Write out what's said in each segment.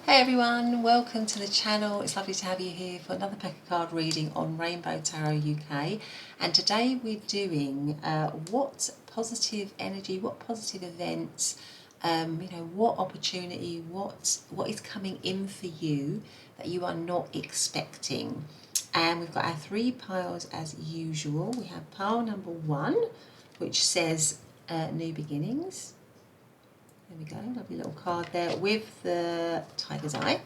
Hey everyone, welcome to the channel. It's lovely to have you here for another pack of card reading on Rainbow Tarot UK. And today we're doing what positive energy, what positive events, what opportunity, what is coming in for you that you are not expecting. And we've got our three piles as usual. We have pile number 1, which says new beginnings. There we go, lovely little card there with the tiger's eye.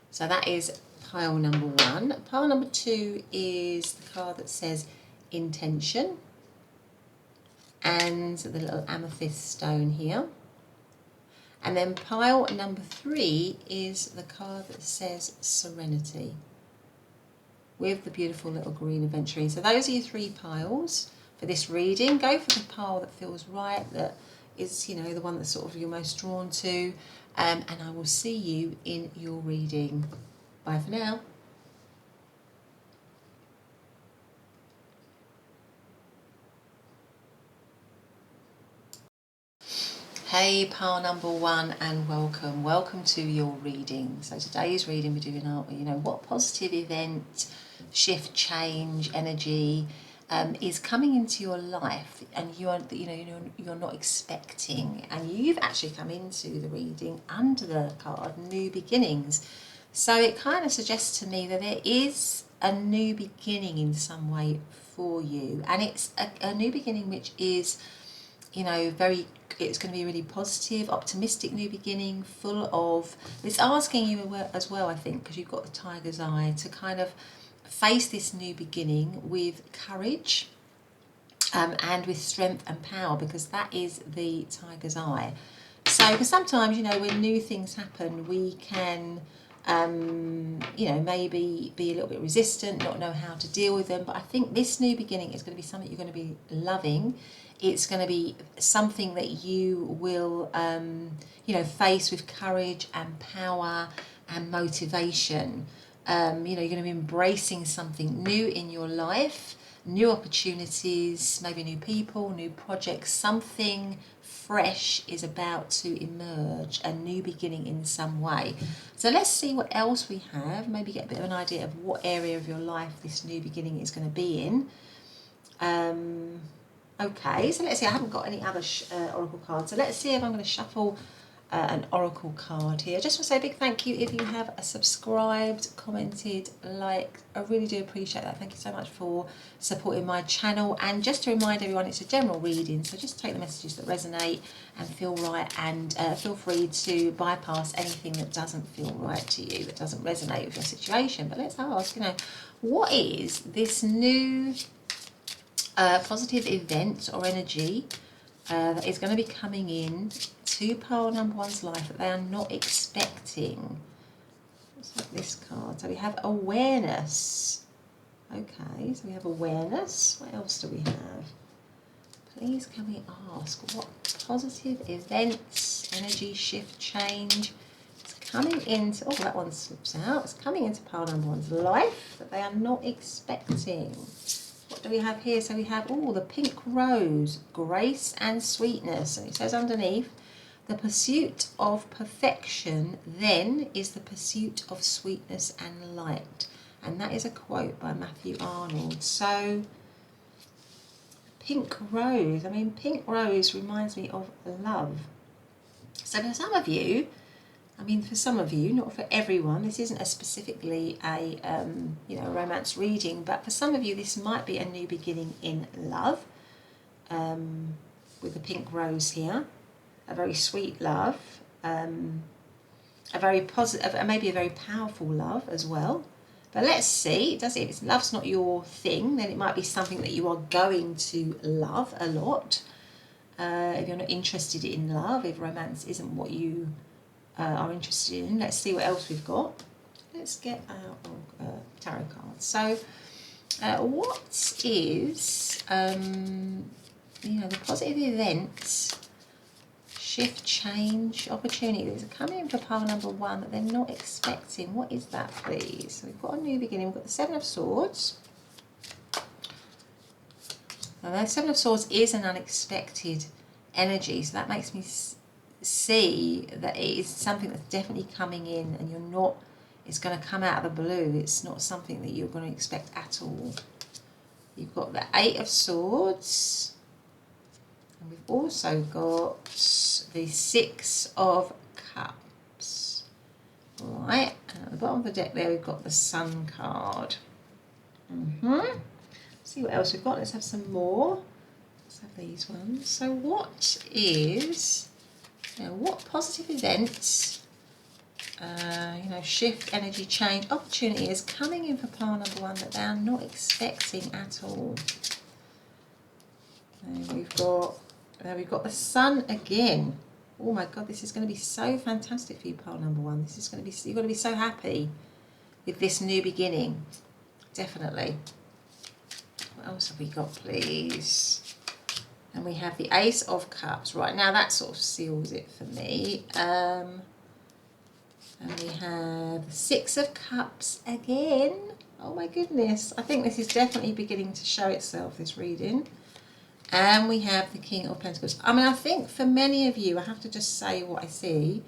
So that is pile number 1. Pile number 2 is the card that says intention and the little amethyst stone here. And then pile number 3 is the card that says serenity with the beautiful little green aventurine. So those are your 3 piles for this reading. Go for the pile that feels right, that is, the one that sort of you're most drawn to, and I will see you in your reading. Bye for now. Hey pile number 1 and welcome to your reading. So today's reading we're doing what positive event, shift, change, energy is coming into your life, and you're not expecting, and you've actually come into the reading under the card new beginnings. So it kind of suggests to me that there is a new beginning in some way for you, and it's a new beginning which is it's going to be a really positive, optimistic new beginning, full of, it's asking you as well, I think, because you've got the tiger's eye, to kind of face this new beginning with courage and with strength and power, because that is the tiger's eye. So because sometimes when new things happen, we can maybe be a little bit resistant, not know how to deal with them, but I think this new beginning is going to be something you're going to be loving. It's going to be something that you will face with courage and power and motivation. You're going to be embracing something new in your life, new opportunities, maybe new people, new projects. Something fresh is about to emerge, a new beginning in some way. So let's see what else we have, maybe get a bit of an idea of what area of your life this new beginning is going to be in. Okay, so let's see, I haven't got any other oracle cards, so let's see if I'm going to shuffle an oracle card here. Just want to say a big thank you if you have subscribed, commented, liked. I really do appreciate that. Thank you so much for supporting my channel. And just to remind everyone, it's a general reading, so just take the messages that resonate and feel right, and feel free to bypass anything that doesn't feel right to you, that doesn't resonate with your situation. But let's ask, what is this new positive event or energy that is going to be coming in to pile number 1's life that they are not expecting? Let's have this card. So we have awareness. Okay, so we have awareness. What else do we have? Please can we ask what positive events, energy, shift, change is coming into, oh, that one slips out. It's coming into pile number 1's life that they are not expecting. What do we have here? So we have, the pink rose, grace and sweetness. And it says underneath, the pursuit of perfection then is the pursuit of sweetness and light. And that is a quote by Matthew Arnold. So pink rose, pink rose reminds me of love. So for some of you, not for everyone, this isn't specifically a romance reading, but for some of you this might be a new beginning in love, with the pink rose here, a very sweet love, a very positive, maybe a very powerful love as well. But let's see, if love's not your thing, then it might be something that you are going to love a lot. If you're not interested in love, if romance isn't what you are interested in. Let's see what else we've got. Let's get our tarot cards. So what is the positive events, shift, change, opportunities are coming in for pile number 1 that they're not expecting? What is that, please? So we've got a new beginning. We've got the 7 of Swords. Now the 7 of Swords is an unexpected energy, so that makes me see that it is something that's definitely coming in, and you're not, it's going to come out of the blue. It's not something that you're going to expect at all. You've got the Eight of Swords, and we've also got the Six of Cups. Right, and at the bottom of the deck there we've got the Sun card. See what else we've got. Let's have some more. Let's have these ones. So what is, what positive events, shift, energy, change, opportunity is coming in for pile number one that they are not expecting at all. And we've got the Sun again. Oh my God, this is going to be so fantastic for you, pile number one. This is going to be, you're going to be so happy with this new beginning. Definitely. What else have we got, please? And we have the Ace of Cups. Right, now that sort of seals it for me. And we have the Six of Cups again. Oh my goodness. I think this is definitely beginning to show itself, this reading. And we have the King of Pentacles. I mean, I think for many of you, I have to just say what I see.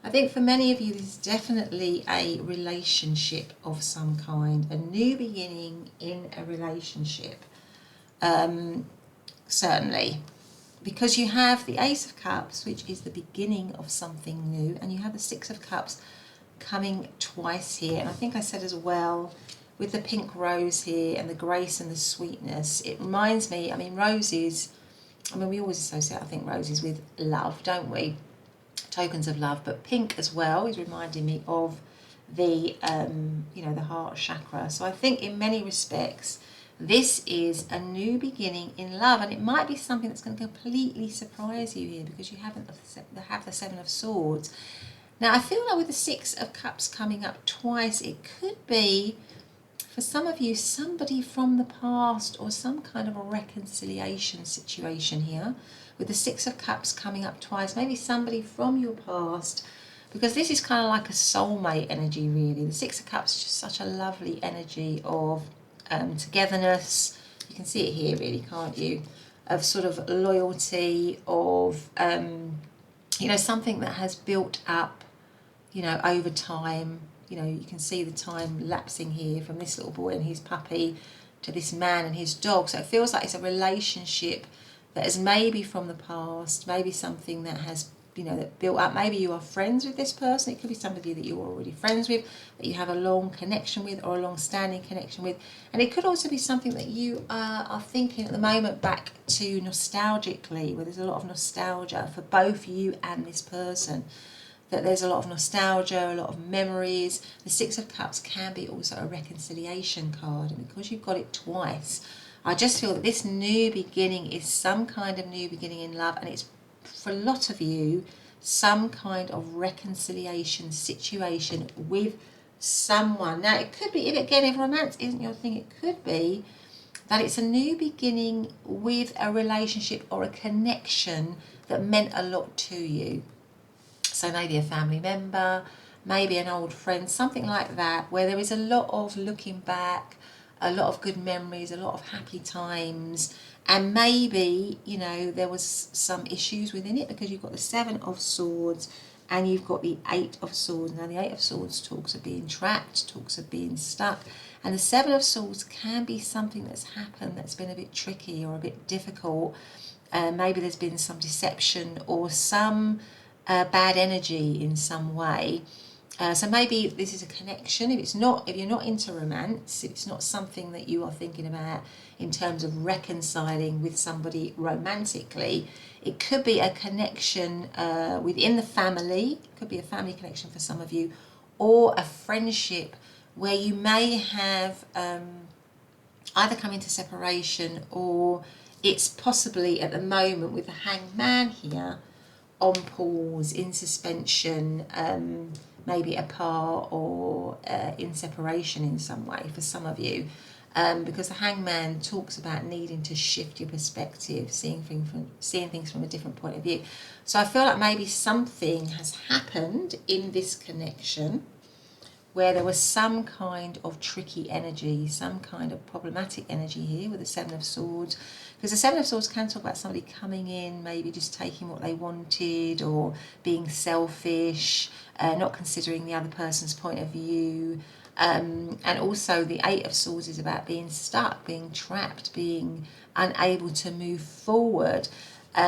I think for many of you, this is definitely a relationship of some kind. A new beginning in a relationship. Certainly. Because you have the Ace of Cups, which is the beginning of something new. And you have the Six of Cups coming twice here. And I think I said as well, with the pink rose here and the grace and the sweetness, it reminds me, I mean, roses, I mean, we always associate, I think, roses with love, don't we? Tokens of love, but pink as well is reminding me of the, the heart chakra. So I think in many respects, this is a new beginning in love, and it might be something that's going to completely surprise you here because you have the Seven of Swords. Now, I feel like with the Six of Cups coming up twice, it could be, for some of you, somebody from the past or some kind of a reconciliation situation here. With the Six of Cups coming up twice, maybe somebody from your past, because this is kind of like a soulmate energy, really. The Six of Cups is just such a lovely energy of togetherness. You can see it here, really, can't you? Of sort of loyalty, of, something that has built up, over time. You can see the time lapsing here from this little boy and his puppy to this man and his dog. So it feels like it's a relationship that is maybe from the past, maybe something that has, that built up. Maybe you are friends with this person. It could be somebody that you're already friends with, that you have a long connection with or a long-standing connection with. And it could also be something that you are thinking at the moment back to nostalgically, where there's a lot of nostalgia for both you and this person. That there's a lot of nostalgia, a lot of memories. The Six of Cups can be also a reconciliation card, and because you've got it twice, I just feel that this new beginning is some kind of new beginning in love, and it's, for a lot of you, some kind of reconciliation situation with someone. Now, it could be, if romance isn't your thing, it could be that it's a new beginning with a relationship or a connection that meant a lot to you. So maybe a family member, maybe an old friend, something like that, where there is a lot of looking back, a lot of good memories, a lot of happy times, and maybe, there was some issues within it because you've got the Seven of Swords and you've got the Eight of Swords. Now, the Eight of Swords talks of being trapped, talks of being stuck, and the Seven of Swords can be something that's happened that's been a bit tricky or a bit difficult. Maybe there's been some deception or some bad energy in some way. So maybe this is a connection. If you're not into romance, if it's not something that you are thinking about in terms of reconciling with somebody romantically, it could be a connection within the family. It could be a family connection for some of you, or a friendship where you may have either come into separation, or it's possibly at the moment with the Hanged Man here on pause, in suspension, maybe apart or in separation in some way for some of you, because the Hanged Man talks about needing to shift your perspective, seeing things from a different point of view. So I feel like maybe something has happened in this connection where there was some kind of tricky energy, some kind of problematic energy here with the Seven of Swords. Because the Seven of Swords can talk about somebody coming in, maybe just taking what they wanted, or being selfish, not considering the other person's point of view. And also the Eight of Swords is about being stuck, being trapped, being unable to move forward.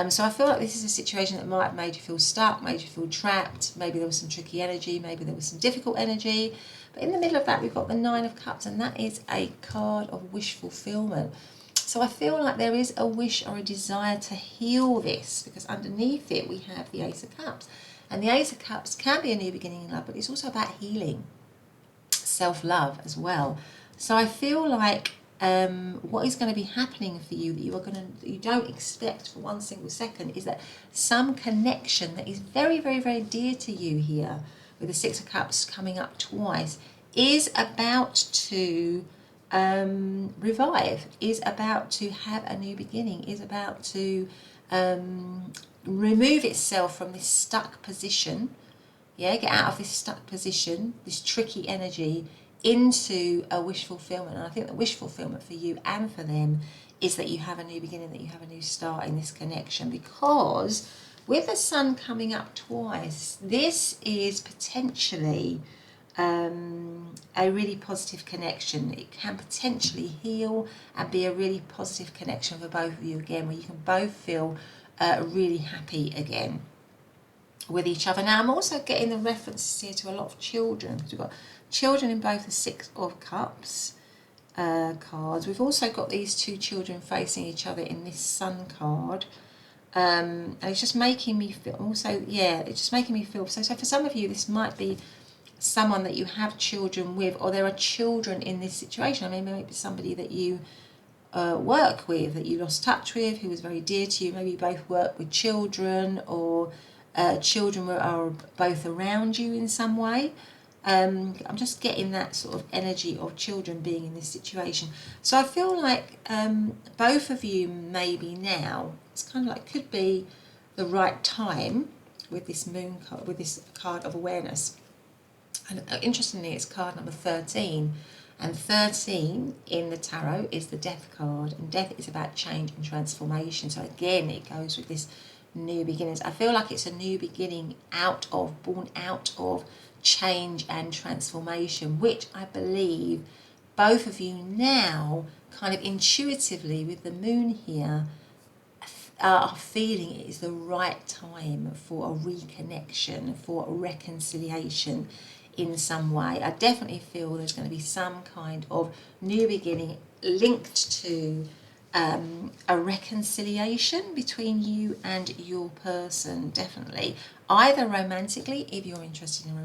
So I feel like this is a situation that might have made you feel stuck, made you feel trapped. Maybe there was some tricky energy, maybe there was some difficult energy. But in the middle of that, we've got the Nine of Cups, and that is a card of wish fulfillment. So I feel like there is a wish or a desire to heal this, because underneath it we have the Ace of Cups. And the Ace of Cups can be a new beginning in love, but it's also about healing, self-love as well. So I feel like what is going to be happening for you that you don't expect for one single second is that some connection that is very, very, very dear to you here, with the Six of Cups coming up twice, is about to revive, is about to have a new beginning, is about to remove itself from this stuck position. Yeah, get out of this stuck position, this tricky energy, into a wish fulfillment. And I think the wish fulfillment for you and for them is that you have a new beginning, that you have a new start in this connection. Because with the Sun coming up twice, this is potentially a really positive connection. It can potentially heal and be a really positive connection for both of you again, where you can both feel really happy again with each other. Now I'm also getting the references here to a lot of children, because we've got children in both the Six of Cups cards. We've also got these two children facing each other in this Sun card, and it's just making me feel also, yeah, it's just making me feel so for some of you this might be someone that you have children with, or there are children in this situation. I mean, maybe somebody that you work with, that you lost touch with, who was very dear to you. Maybe you both work with children, or children are both around you in some way. I'm just getting that sort of energy of children being in this situation. So I feel like both of you maybe now, it's kind of like could be the right time with this moon card, with this card of awareness. And interestingly, it's card number 13. And 13 in the tarot is the Death card. And death is about change and transformation. So again, it goes with this new beginnings. I feel like it's a new beginning born out of change and transformation, which I believe both of you now kind of intuitively with the moon here are feeling it is the right time for a reconnection, for a reconciliation in some way. I definitely feel there's going to be some kind of new beginning linked to a reconciliation between you and your person, definitely. Either romantically, if you're interested in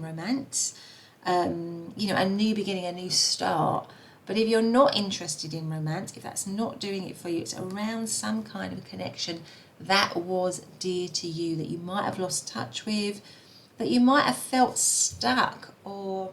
romance, you know, a new beginning, a new start. But if you're not interested in romance, if that's not doing it for you, it's around some kind of connection that was dear to you, that you might have lost touch with, that you might have felt stuck, or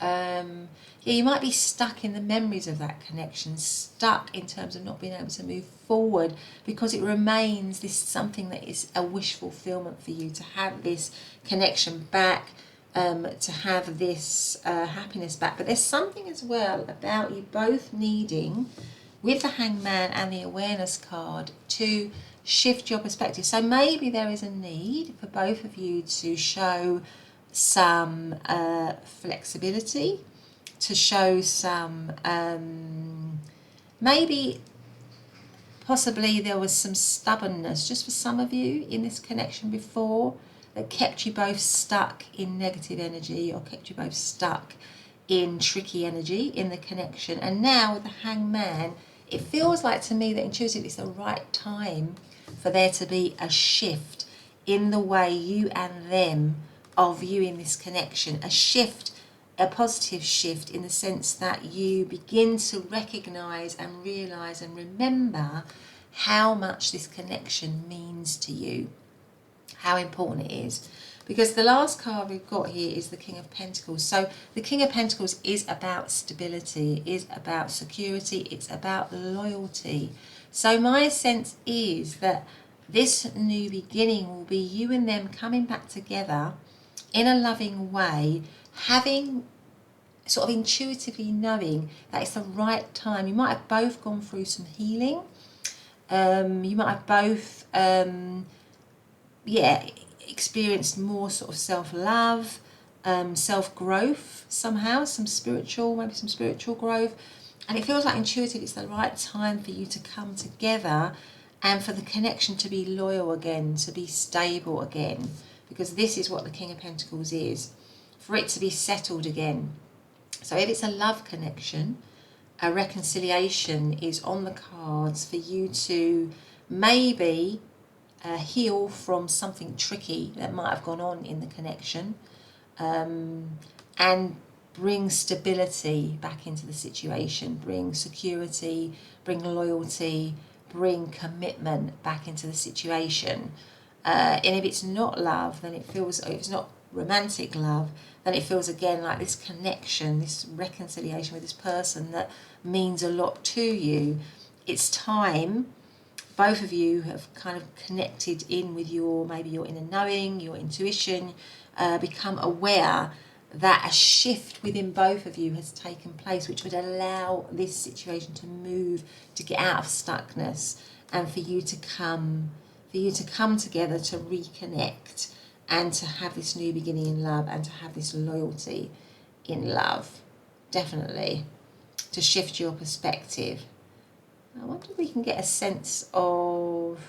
yeah, you might be stuck in the memories of that connection, stuck in terms of not being able to move forward, because it remains this something that is a wish fulfillment for you, to have this connection back, to have this happiness back. But there's something as well about you both needing, with the Hangman and the awareness card, to shift your perspective. So maybe there is a need for both of you to show some flexibility, to show some maybe possibly there was some stubbornness just for some of you in this connection before, that kept you both stuck in negative energy, or kept you both stuck in tricky energy in the connection. And now with the Hangman, it feels like to me that intuitively it's the right time for there to be a shift in the way you and them are viewing this connection. A shift, a positive shift, in the sense that you begin to recognise and realise and remember how much this connection means to you, how important it is. Because the last card we've got here is the King of Pentacles. So the King of Pentacles is about stability, is about security, it's about loyalty. So my sense is that this new beginning will be you and them coming back together in a loving way, having, sort of intuitively knowing that it's the right time. You might have both gone through some healing. You might have both, experienced more sort of self-love, self-growth somehow, maybe some spiritual growth. And it feels like intuitive, it's the right time for you to come together and for the connection to be loyal again, to be stable again, because this is what the King of Pentacles is, for it to be settled again. So if it's a love connection, a reconciliation is on the cards for you to maybe heal from something tricky that might have gone on in the connection, and bring stability back into the situation, bring security, bring loyalty, bring commitment back into the situation. And if it's not love, then it feels, if it's not romantic love, then it feels again like this connection, this reconciliation with this person that means a lot to you. It's time, both of you have kind of connected in with maybe your inner knowing, your intuition, become aware that a shift within both of you has taken place, which would allow this situation to move, to get out of stuckness, and for you to come together to reconnect and to have this new beginning in love and to have this loyalty in love. Definitely. To shift your perspective. I wonder if we can get a sense of,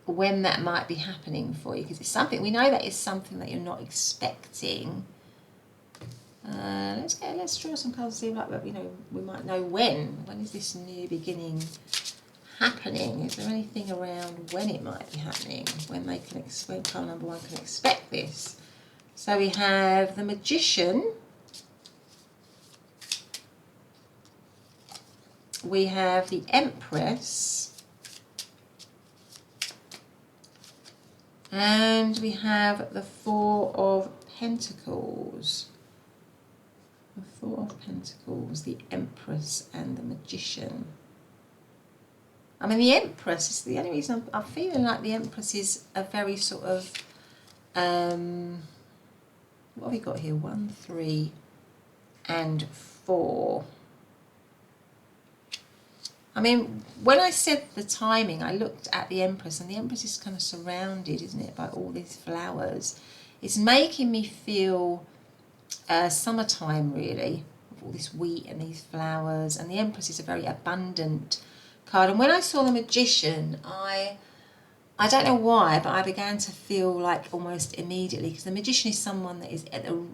when that might be happening for you, because it's something, we know that it's something that you're not expecting. Let's draw some cards and see, like, we might know when is this new beginning happening. Is there anything around when it might be happening, when pile number one can expect this? So we have the Magician, we have the Empress, and we have the Four of Pentacles. The Four of Pentacles, the Empress and the Magician. I mean, the Empress is the only reason I'm feeling like the Empress is a very sort of, what have we got here? 1, 3, and 4. I mean, when I said the timing, I looked at the Empress, and the Empress is kind of surrounded, isn't it, by all these flowers. It's making me feel summertime, really, with all this wheat and these flowers. And the Empress is a very abundant card. And when I saw the Magician, I don't know why, but I began to feel like almost immediately, because the Magician is someone that is at the,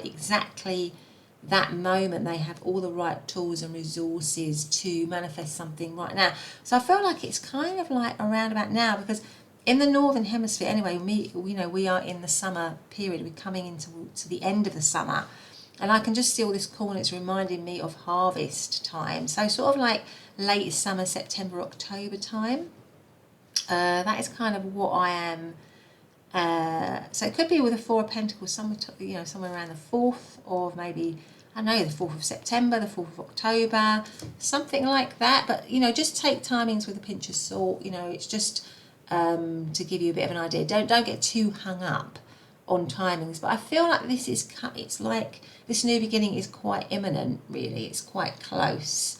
exactly that moment, they have all the right tools and resources to manifest something right now. So I feel like it's kind of like around about now, because in the Northern Hemisphere anyway, we are in the summer period. We're coming into the end of the summer, and I can just see all this cool, and it's reminding me of harvest time. So sort of like late summer, September, October time. That is kind of what I am. So it could be with the Four of Pentacles, somewhere around the 4th, or maybe, I don't know, the 4th of September, the 4th of October, something like that. But, just take timings with a pinch of salt. It's just to give you a bit of an idea. Don't get too hung up on timings. But I feel like it's like this new beginning is quite imminent, really. It's quite close.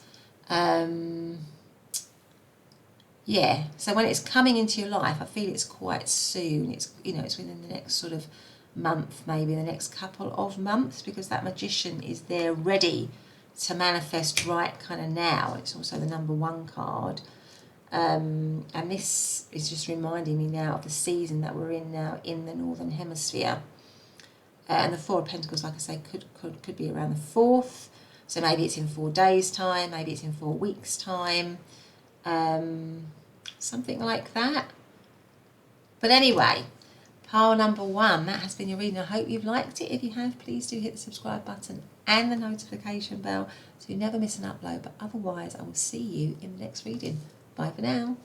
Yeah, so when it's coming into your life, I feel it's quite soon. It's it's within the next sort of month, maybe the next couple of months, because that Magician is there ready to manifest right kind of now. It's also the number 1 card. And this is just reminding me now of the season that we're in now in the Northern Hemisphere. And the Four of Pentacles, like I say, could be around the 4th. So maybe it's in 4 days' time, maybe it's in 4 weeks' time. Something like that. But anyway, pile number 1, that has been your reading. I hope you've liked it. If you have, please do hit the subscribe button and the notification bell so you never miss an upload. But otherwise, I will see you in the next reading. Bye for now.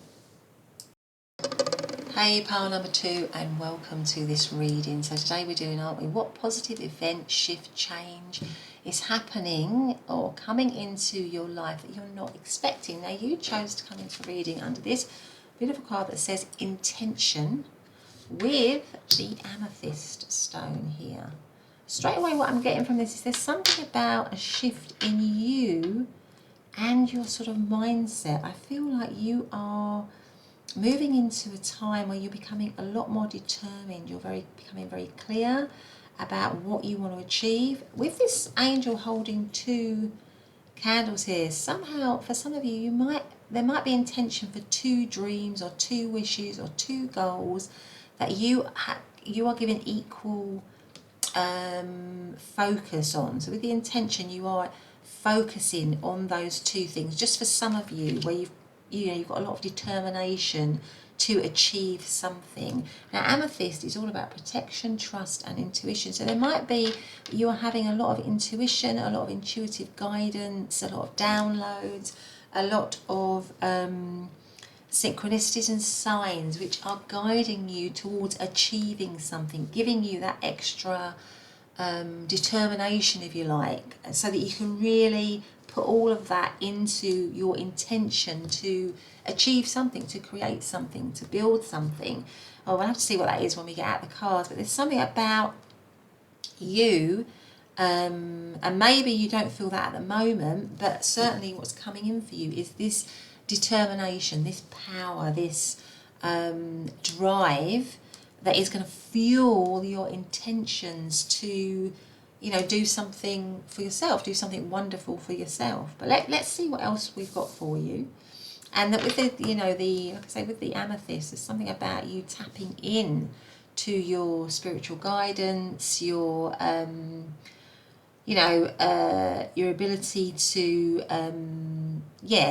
Hey, pile number 2, and welcome to this reading. So today we're doing, aren't we, what positive event, shift, change is happening or coming into your life that you're not expecting. Now, you chose to come into reading under this beautiful card that says intention, with the amethyst stone here. Straight away what I'm getting from this is there's something about a shift in you and your sort of mindset. I feel like you are moving into a time where you're becoming a lot more determined. You're becoming very clear about what you want to achieve. With this angel holding 2 candles here, somehow for some of you, there might be intention for 2 dreams or 2 wishes or 2 goals that you are giving equal focus on. So with the intention, you are focusing on those 2 things. Just for some of you, where you've got a lot of determination to achieve something. Now amethyst is all about protection, trust and intuition. So there might be you are having a lot of intuition, a lot of intuitive guidance, a lot of downloads, a lot of synchronicities and signs which are guiding you towards achieving something, giving you that extra determination, if you like, so that you can really put all of that into your intention to achieve something, to create something, to build something. Oh, we'll have to see what that is when we get out the cards, but there's something about you, and maybe you don't feel that at the moment, but certainly what's coming in for you is this determination, this power, this drive that is going to fuel your intentions to, do something for yourself, do something wonderful for yourself. But let's see what else we've got for you. And that with the, like I say, with the amethyst, there's something about you tapping in to your spiritual guidance, your your ability to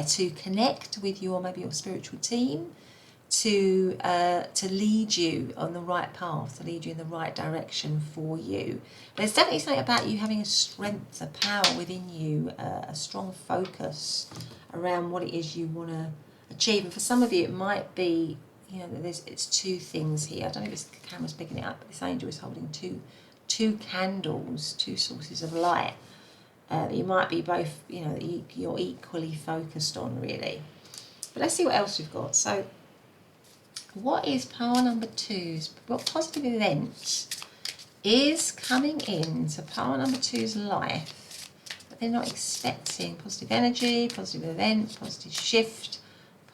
to connect with maybe your spiritual team, to lead you on the right path, to lead you in the right direction for you. There's definitely something about you having a strength, a power within you, a strong focus around what it is you want to achieve. And for some of you, it might be, it's 2 things here. I don't know if the camera's picking it up, but this angel is holding two candles, 2 sources of light that you might be both, you're equally focused on, really. But let's see what else we've got. So what is pile number 2's? What positive event is coming into pile number 2's life that they're not expecting? Positive energy, positive event, positive shift,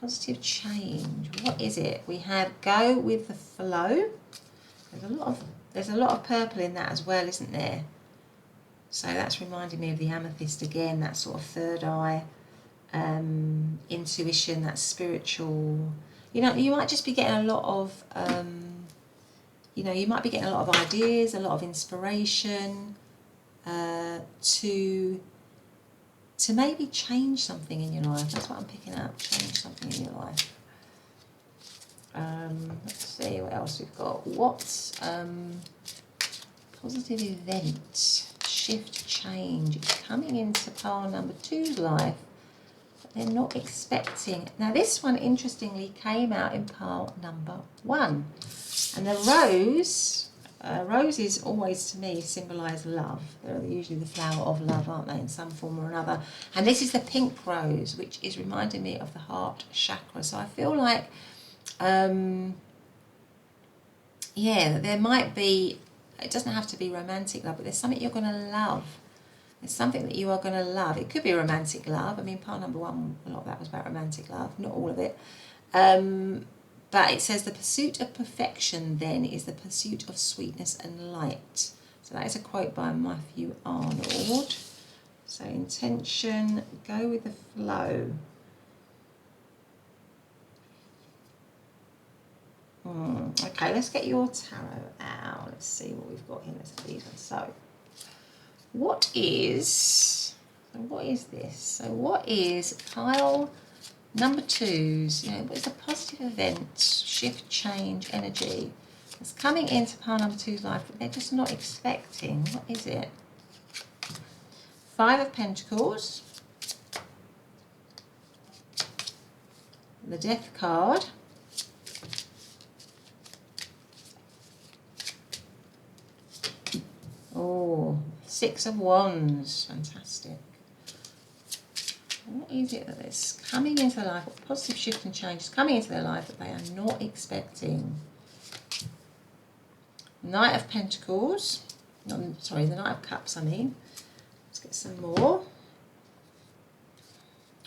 positive change. What is it? We have go with the flow. There's a lot of purple in that as well, isn't there? So that's reminding me of the amethyst again, that sort of third eye, intuition, that spiritual. You might just be getting a lot of, you might be getting a lot of ideas, a lot of inspiration to maybe change something in your life. That's what I'm picking up, change something in your life. Let's see what else we've got. What positive event, shift, change is coming into pile number 2's life that they're not expecting? Now this one interestingly came out in pile number 1, and the rose. Roses always to me symbolise love. They're usually the flower of love, aren't they, in some form or another. And this is the pink rose, which is reminding me of the heart chakra. So I feel like there might be, it doesn't have to be romantic love, but there's something you're going to love. There's something that you are going to love. It could be romantic love. I mean, part number 1, a lot of that was about romantic love, not all of it. But it says the pursuit of perfection then is the pursuit of sweetness and light. So that is a quote by Matthew Arnold. So intention, go with the flow. Okay, let's get your tarot out. Let's see what we've got here. Let's have these ones. So, what is this? So, what is pile number 2's? What is a positive event, shift, change, energy that's coming into pile number 2's life that they're just not expecting? What is it? 5 of Pentacles, the Death card, oh, 6 of Wands, fantastic. What is it that is coming into their life? What positive shift and change is coming into their life that they are not expecting? Knight of Pentacles. Sorry, the Knight of Cups, I mean. Let's get some more.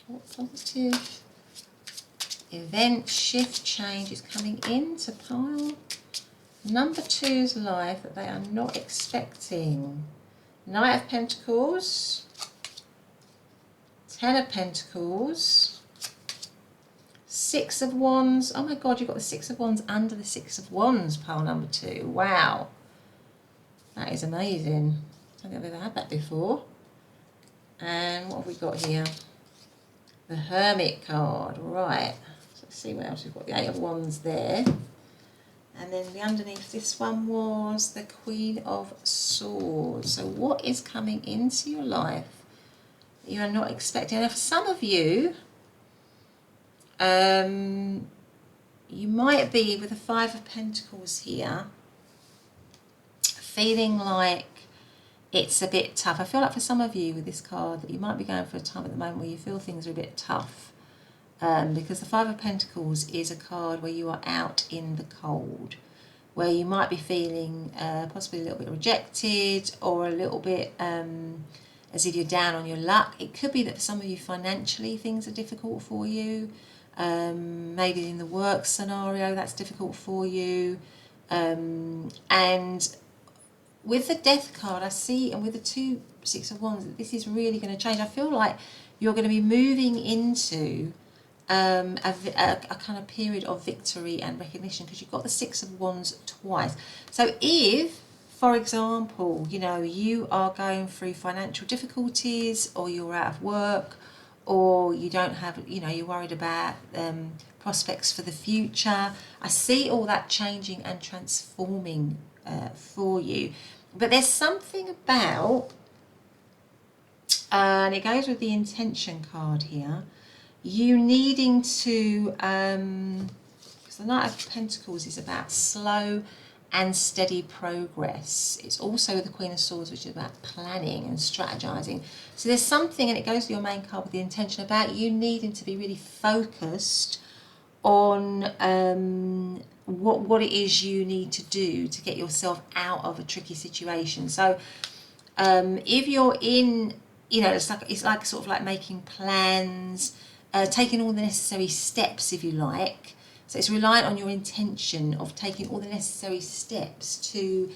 What positive event, shift, change is coming into pile? Number 2's life that they are not expecting. Knight of Pentacles. 10 of Pentacles. 6 of Wands. Oh my God, you've got the 6 of Wands under the 6 of Wands, pile number 2. Wow. That is amazing. I don't think I've ever had that before. And what have we got here? The Hermit card. Right. So let's see what else we've got. The 8 of Wands there. And then the underneath this one was the Queen of Swords. So what is coming into your life that you are not expecting? Now for some of you, you might be with the 5 of Pentacles here, feeling like it's a bit tough. I feel like for some of you with this card that you might be going for a time at the moment where you feel things are a bit tough. Because the 5 of Pentacles is a card where you are out in the cold, where you might be feeling possibly a little bit rejected or a little bit as if you're down on your luck. It could be that for some of you financially things are difficult for you. Maybe in the work scenario that's difficult for you. And with the Death card I see, and with the 2 6 of Wands, this is really going to change. I feel like you're going to be moving into a kind of period of victory and recognition, because you've got the 6 of Wands twice. So if, for example, you know, you are going through financial difficulties, or you're out of work, or you don't have, you know, you're worried about prospects for the future, I see all that changing and transforming for you. But there's something about, and it goes with the intention card here, you needing to, because the Knight of Pentacles is about slow and steady progress. It's also the Queen of Swords, which is about planning and strategizing. So there's something, and it goes to your main card with the intention, about you needing to be really focused on what it is you need to do to get yourself out of a tricky situation. So if you're in, you know, it's like sort of like making plans, taking all the necessary steps, if you like. So it's reliant on your intention of taking all the necessary steps to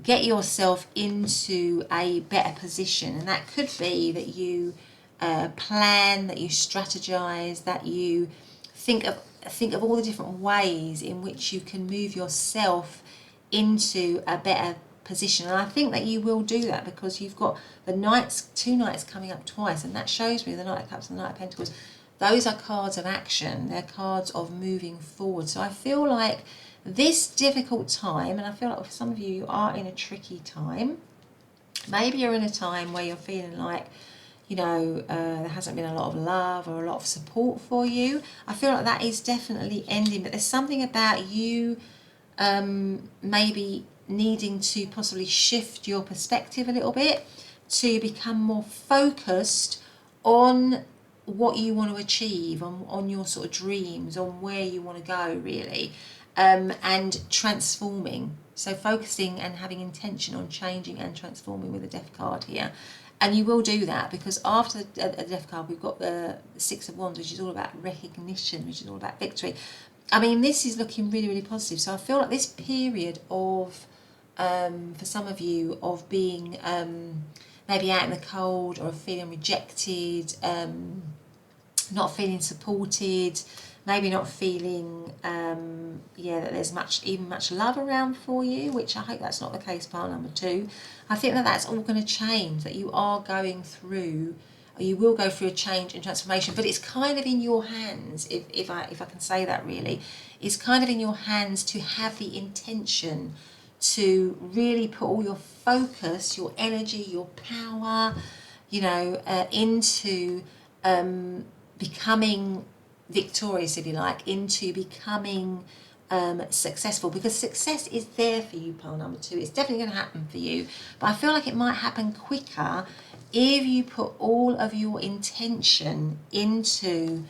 get yourself into a better position. And that could be that you plan, that you strategize, that you think of all the different ways in which you can move yourself into a better position. And I think that you will do that, because you've got the Knights, 2 Knights coming up twice, and that shows me the Knight of Cups and the Knight of Pentacles. Those are cards of action. They're cards of moving forward. So I feel like this difficult time, and I feel like for some of you, you are in a tricky time. Maybe you're in a time where you're feeling like, you know, there hasn't been a lot of love or a lot of support for you. I feel like that is definitely ending, but there's something about you maybe needing to possibly shift your perspective a little bit to become more focused on what you want to achieve, on your sort of dreams, on where you want to go, really, and transforming. So focusing and having intention on changing and transforming with the Death card here. And you will do that, because after the Death card, we've got the 6 of Wands, which is all about recognition, which is all about victory. I mean, this is looking really, really positive. So I feel like this period of, for some of you, of being maybe out in the cold, or feeling rejected, not feeling supported, maybe not feeling that there's much love around for you, which I hope that's not the case, pile number 2. I think that that's all going to change, that you are going through, or you will go through a change and transformation, but it's kind of in your hands, if I can say that, really. It's kind of in your hands to have the intention to really put all your focus, your energy, your power, you know, into becoming victorious, if you like, into becoming successful, because success is there for you, pile number 2. It's definitely going to happen for you, but I feel like it might happen quicker if you put all of your intention into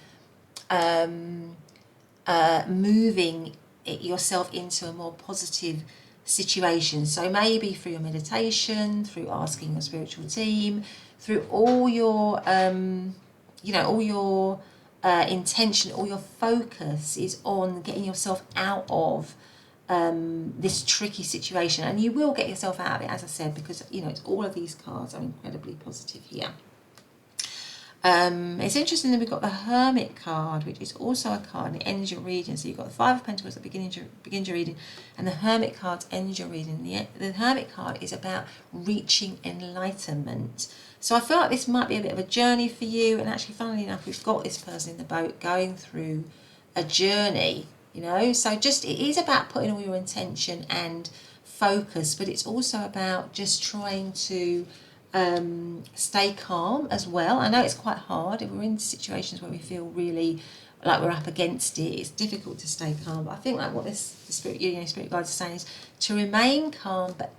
moving yourself into a more positive situations. So maybe through your meditation, through asking your spiritual team, through all your all your intention, all your focus is on getting yourself out of this tricky situation, and you will get yourself out of it, as I said, because it's all of these cards are incredibly positive here. It's interesting that we've got the Hermit card, which is also a card, and it ends your reading. So you've got the Five of Pentacles that begins your reading, and the Hermit card ends your reading. The Hermit card is about reaching enlightenment. So I feel like this might be a bit of a journey for you, and actually, funnily enough, we've got this person in the boat going through a journey, So it is about putting all your intention and focus, but it's also about just trying to stay calm as well. I know it's quite hard if we're in situations where we feel really like we're up against it. It's difficult to stay calm, but I think like what the spirit guides are saying is to remain calm, but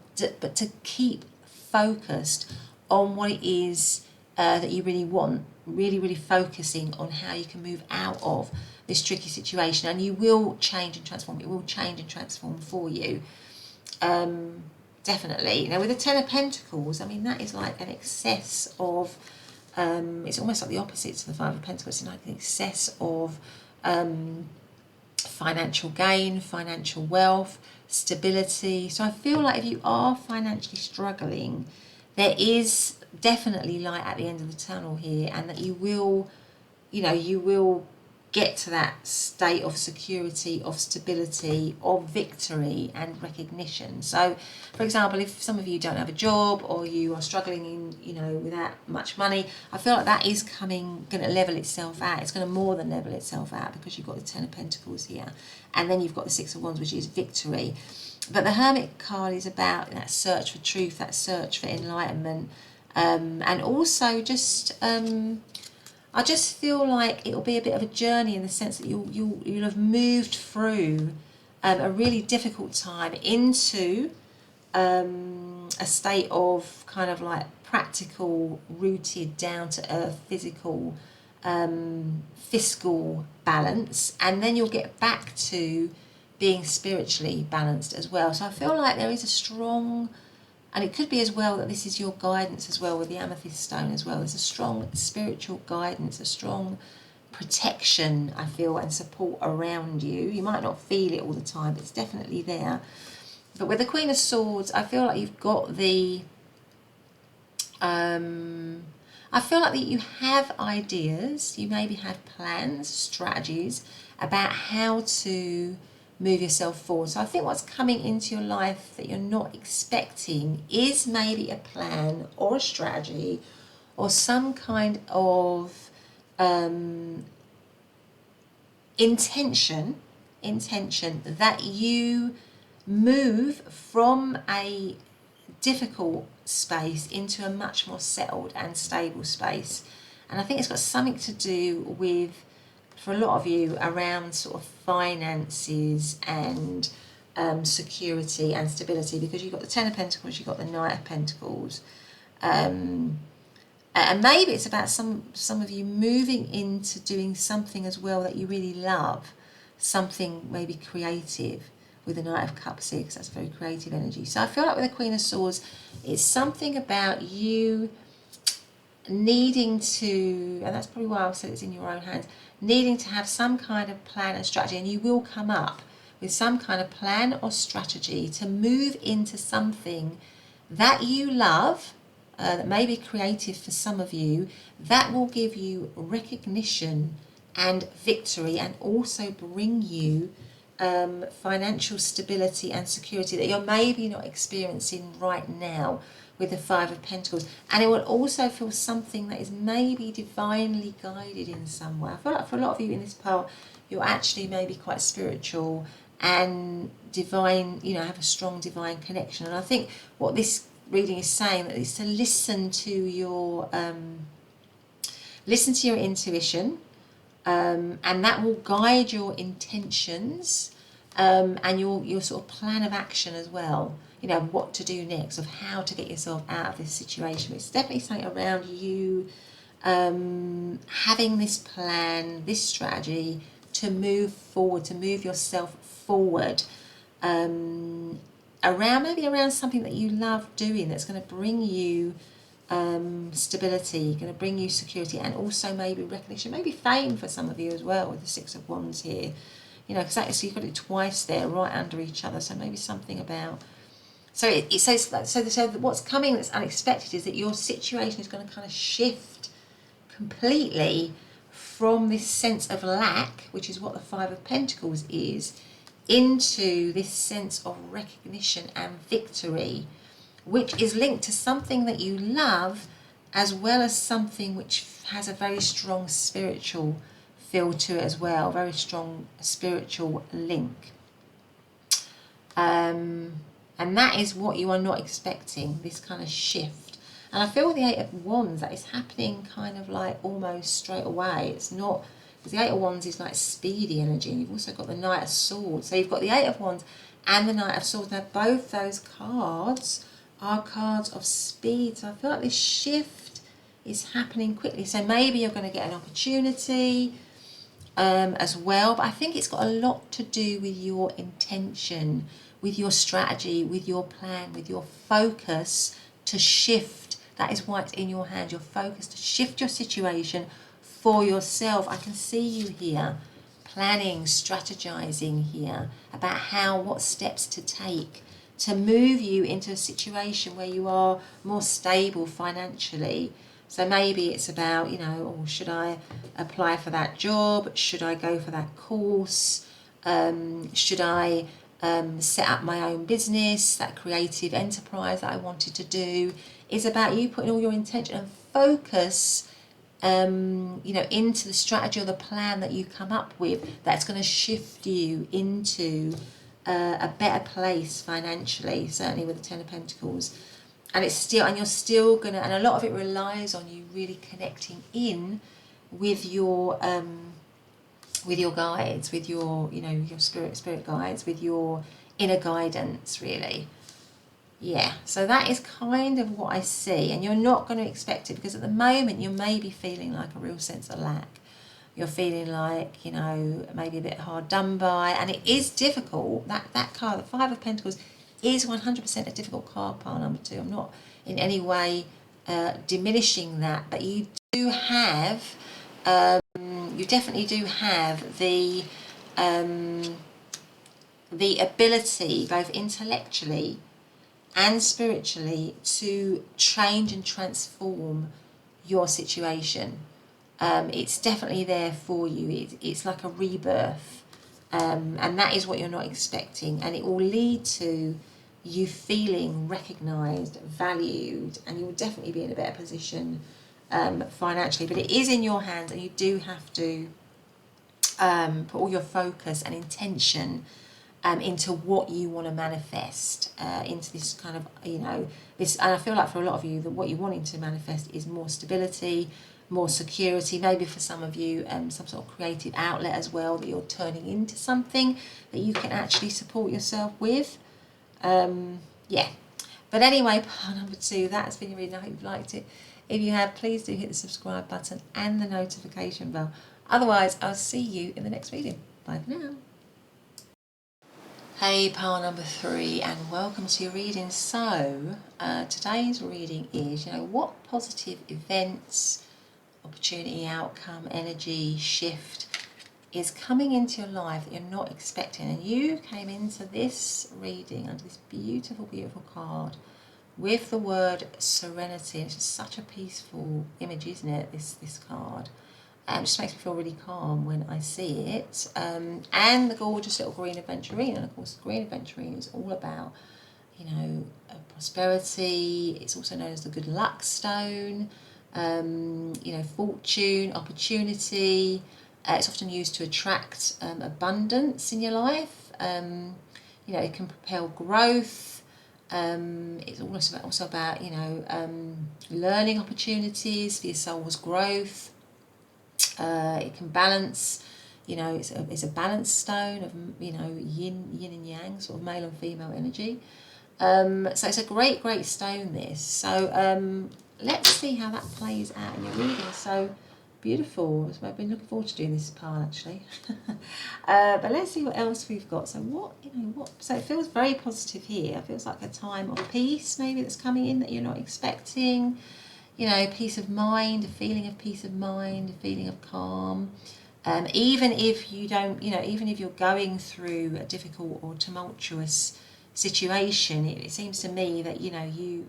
to keep focused on what it is that you really want. Really focusing on how you can move out of this tricky situation, and you will change and transform. It will change and transform for you. Definitely. Now with the Ten of Pentacles, I mean, that is like an excess of, it's almost like the opposite to the Five of Pentacles. It's like an excess of financial gain, financial wealth, stability. So I feel like if you are financially struggling, there is definitely light at the end of the tunnel here, and that you will get to that state of security, of stability, of victory and recognition. So, for example, if some of you don't have a job, or you are struggling without much money, I feel like that is going to level itself out. It's going to more than level itself out, because you've got the Ten of Pentacles here, and then you've got the Six of Wands, which is victory. But the Hermit card is about that search for truth, that search for enlightenment, and also just I just feel like it'll be a bit of a journey, in the sense that you'll have moved through a really difficult time into a state of kind of like practical, rooted, down to earth, physical, fiscal balance, and then you'll get back to being spiritually balanced as well. So I feel like there is a strong, and it could be as well that this is your guidance as well with the amethyst stone as well. There's a strong spiritual guidance, a strong protection, I feel, and support around you. You might not feel it all the time, but it's definitely there. But with the Queen of Swords, I feel like you've got the... I feel like that you have ideas, you maybe have plans, strategies about how to move yourself forward. So I think what's coming into your life that you're not expecting is maybe a plan or a strategy or some kind of intention that you move from a difficult space into a much more settled and stable space. And I think it's got something to do with, for a lot of you, around sort of finances and security and stability, because you've got the Ten of Pentacles, you've got the Knight of Pentacles, and maybe it's about some of you moving into doing something as well that you really love, something maybe creative, with the Knight of Cups here, because that's very creative energy. So I feel like with the Queen of Swords, it's something about you needing to, and that's probably why I've said it's in your own hands, needing to have some kind of plan and strategy, and you will come up with some kind of plan or strategy to move into something that you love, that may be creative for some of you, that will give you recognition and victory, and also bring you financial stability and security that you're maybe not experiencing right now with the Five of Pentacles. And it will also feel something that is maybe divinely guided in some way. I feel like for a lot of you in this part, you're actually maybe quite spiritual and divine, have a strong divine connection. And I think what this reading is saying that is to listen to your intuition, and that will guide your intentions, and your sort of plan of action as well. What to do next, of how to get yourself out of this situation. It's definitely something around you having this plan, this strategy to move forward, to move yourself forward, around something that you love doing, that's going to bring you stability, going to bring you security, and also maybe recognition, maybe fame for some of you as well, with the Six of Wands here. You know, because so you've got it twice there, right under each other. So maybe something about. So it says so what's coming that's unexpected is that your situation is going to kind of shift completely from this sense of lack, which is what the Five of Pentacles is, into this sense of recognition and victory, which is linked to something that you love, as well as something which has a very strong spiritual feel to it as well, very strong spiritual link. And that is what you are not expecting, this kind of shift. And I feel with the Eight of Wands that is happening kind of like almost straight away. It's not, because the Eight of Wands is like speedy energy, and you've also got the Knight of Swords. So you've got the Eight of Wands and the Knight of Swords. Now both those cards are cards of speed. So I feel like this shift is happening quickly. So maybe you're going to get an opportunity as well. But I think it's got a lot to do with your intention, with your strategy, with your plan, with your focus to shift. That is why it's in your hand, your focus to shift your situation for yourself. I can see you here planning, strategizing here about what steps to take to move you into a situation where you are more stable financially. So maybe it's about, you know, oh, should I apply for that job? Should I go for that course? Should I set up my own business, that creative enterprise that I wanted to do? Is about you putting all your intention and focus, you know, into the strategy or the plan that you come up with, that's going to shift you into a better place financially, certainly with the Ten of Pentacles. And it's still, and you're still going to, and a lot of it relies on you really connecting in with your guides, with your, you know, your spirit guides, with your inner guidance, really. Yeah, so that is kind of what I see, and you're not going to expect it, because at the moment you may be feeling like a real sense of lack. You're feeling like, you know, maybe a bit hard done by, and it is difficult. That card, the Five of Pentacles, is 100% a difficult card, pile number 2. I'm not in any way diminishing that, but you do have, you definitely do have the ability, both intellectually and spiritually, to change and transform your situation. It's definitely there for you. It's like a rebirth, and that is what you're not expecting, and it will lead to you feeling recognised, valued, and you will definitely be in a better position financially. But it is in your hands, and you do have to put all your focus and intention into what you want to manifest, into this kind of, you know, this. And I feel like for a lot of you, that what you're wanting to manifest is more stability, more security, maybe for some of you some sort of creative outlet as well, that you're turning into something that you can actually support yourself with. Yeah, but anyway, part number 2, that has been your reading. I hope you've liked it. If you have, please do hit the subscribe button and the notification bell. Otherwise, I'll see you in the next reading. Bye for now. Hey, pile number 3, and welcome to your reading. So today's reading is, you know, what positive events, opportunity, outcome, energy, shift is coming into your life that you're not expecting. And you came into this reading under this beautiful, beautiful card with the word Serenity. It's just such a peaceful image, isn't it, this card? It just makes me feel really calm when I see it. And the gorgeous little green aventurine. And of course, the green aventurine is all about, you know, prosperity. It's also known as the good luck stone, you know, fortune, opportunity. It's often used to attract abundance in your life. You know, it can propel growth. It's also about, you know, learning opportunities for your soul's growth. It can balance, you know, it's a balance stone of, you know, yin and yang, sort of male and female energy. So it's a great stone, this. So let's see how that plays out in your reading. So Beautiful. So I've been looking forward to doing this pile actually. But let's see what else we've got. So so it feels very positive here. It feels like a time of peace maybe that's coming in that you're not expecting. Peace of mind, a feeling of peace of mind, a feeling of calm. Even if you don't, even if you're going through a difficult or tumultuous situation, it seems to me that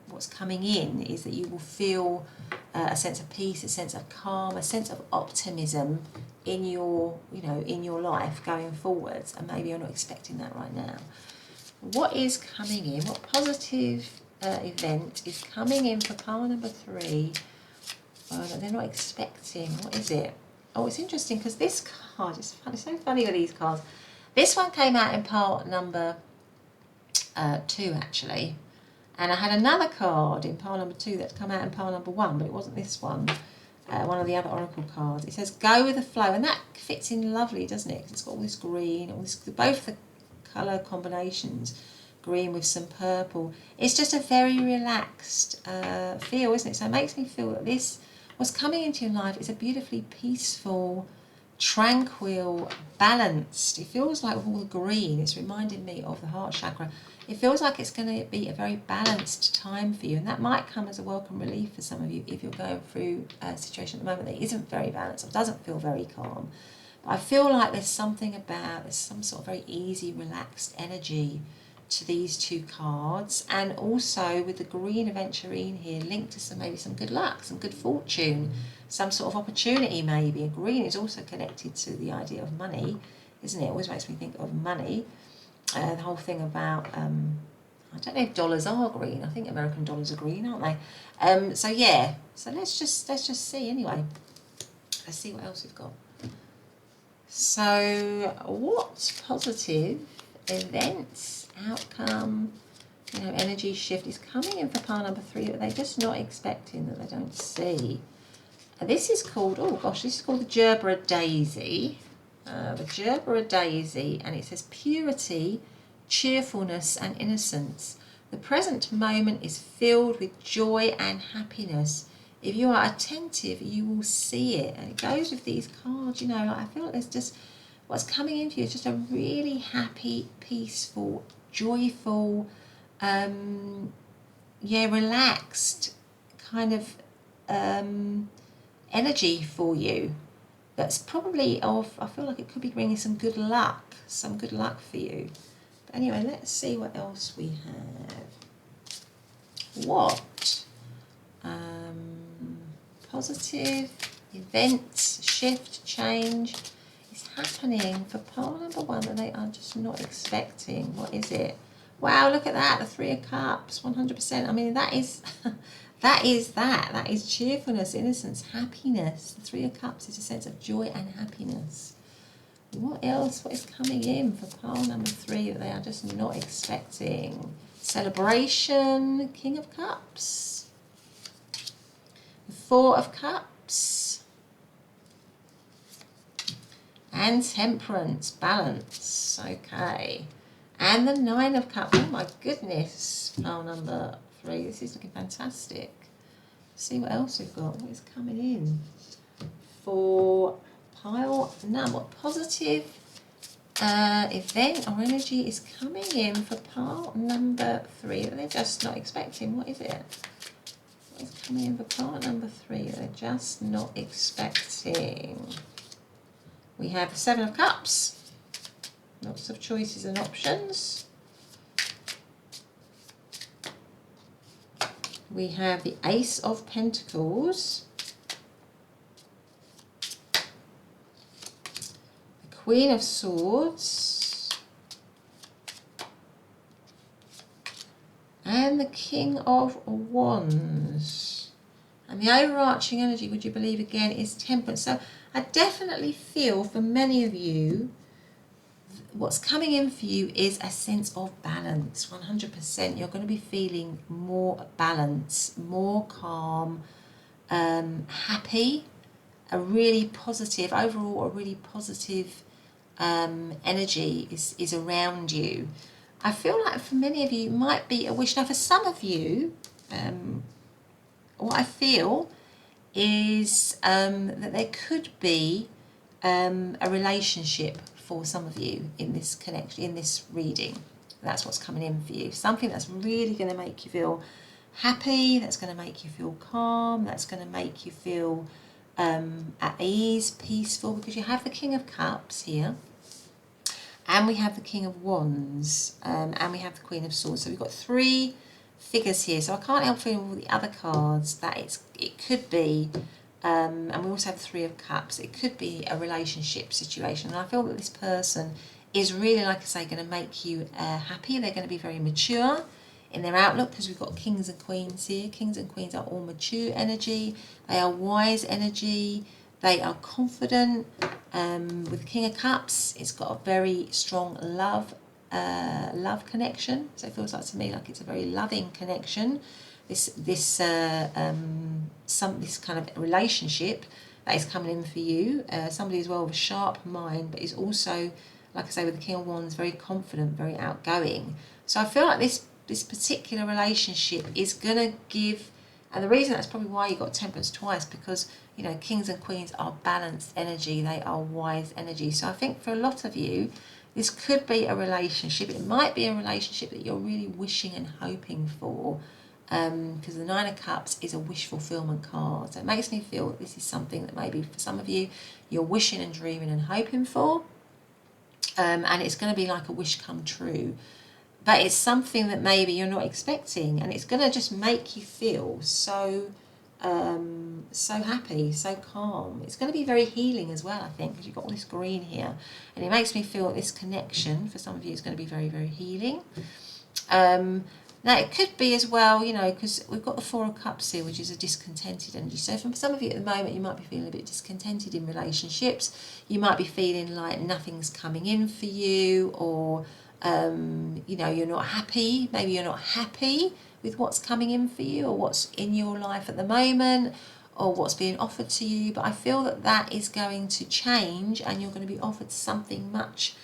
what's coming in is that you will feel a sense of peace, a sense of calm, a sense of optimism in your life going forwards, and maybe you're not expecting that right now. What is coming in? What positive event is coming in for pile number 3 that they're not expecting? What is it? Oh, it's interesting because this card is funny. It's so funny with these cards. This one came out in pile number 2 actually, and I had another card in pile number 2 that's come out in pile number 1, but it wasn't this one. One of the other oracle cards. It says go with the flow, and that fits in lovely, doesn't it? 'Cause it's got all this green, both the colour combinations, green with some purple. It's just a very relaxed feel, isn't it? So it makes me feel that what's coming into your life is a beautifully peaceful, tranquil, balanced. It feels like with all the green, it's reminding me of the heart chakra. It feels like it's going to be a very balanced time for you, and that might come as a welcome relief for some of you if you're going through a situation at the moment that isn't very balanced or doesn't feel very calm. But I feel like there's some sort of very easy, relaxed energy to these 2 cards, and also with the green aventurine here linked to maybe some good luck, some good fortune, some sort of opportunity maybe. And green is also connected to the idea of money, isn't it? It always makes me think of money. The whole thing about I don't know if dollars are green. I think American dollars are green, aren't they? So yeah. So let's just see anyway. Let's see what else we've got. So what positive events, outcome, energy shift is coming in for pile number 3 that they're just not expecting, that they don't see? This is called, this is called the Gerbera Daisy. The Gerbera Daisy, and it says purity, cheerfulness and innocence. The present moment is filled with joy and happiness. If you are attentive, you will see it. And it goes with these cards, I feel like there's just, what's coming into you is just a really happy, peaceful, joyful, relaxed kind of energy for you. That's probably I feel like it could be bringing some good luck for you. But anyway, let's see what else we have. What positive events, shift, change is happening for pile number 1 that they are just not expecting? What is it? Wow, look at that, the 3 of Cups, 100%. I mean, that is that is cheerfulness, innocence, happiness. The 3 of Cups is a sense of joy and happiness. What else? What is coming in for pile number 3 that they are just not expecting? Celebration, King of Cups, the 4 of Cups, and Temperance, balance. Okay. And the 9 of Cups. Oh my goodness, pile number 3. This is looking fantastic. Let's see what else we've got. What is coming in for pile number? What positive event or energy is coming in for pile number 3 that they're just not expecting? What is it? What is coming in for pile number 3 that they're just not expecting? We have the 7 of Cups. Lots of choices and options. We have the Ace of Pentacles, the Queen of Swords, and the King of Wands. And the overarching energy, would you believe again, is Temperance. So I definitely feel for many of you, what's coming in for you is a sense of balance. 100%. You're going to be feeling more balance, more calm, happy, a really positive energy is around you. I feel like for many of you it might be a wish. Now for some of you, what I feel is that there could be a relationship for some of you in this connection, in this reading. That's what's coming in for you. Something that's really going to make you feel happy, that's going to make you feel calm, that's going to make you feel at ease, peaceful, because you have the King of Cups here, and we have the King of Wands, and we have the Queen of Swords. So we've got three figures here. So I can't help feeling with the other cards that it could be, and we also have the Three of Cups. It could be a relationship situation, and I feel that this person is really, like I say, going to make you happy. They're going to be very mature in their outlook, because we've got Kings and Queens here. Kings and Queens are all mature energy. They are wise energy. They are confident. With the King of Cups, it's got a very strong love connection. So it feels like to me like it's a very loving connection. This kind of relationship that is coming in for you. Somebody as well with a sharp mind, but is also, like I say, with the King of Wands, very confident, very outgoing. So I feel like this particular relationship is gonna give. And the reason that's probably why you got Temperance twice, because, you know, Kings and Queens are balanced energy. They are wise energy. So I think for a lot of you, this could be a relationship. It might be a relationship that you're really wishing and hoping for, because the Nine of Cups is a wish fulfillment card. So it makes me feel that this is something that maybe for some of you, you're wishing and dreaming and hoping for, and it's going to be like a wish come true. But it's something that maybe you're not expecting, and it's going to just make you feel so happy, so calm. It's going to be very healing as well, I think, because you've got all this green here, and it makes me feel that this connection for some of you is going to be very, very healing. Now it could be as well, you know, because we've got the Four of Cups here, which is a discontented energy. So for some of you at the moment, you might be feeling a bit discontented in relationships. You might be feeling like nothing's coming in for you, or you know, you're not happy. Maybe you're not happy with what's coming in for you, or what's in your life at the moment, or what's being offered to you. But I feel that that is going to change, and you're going to be offered something much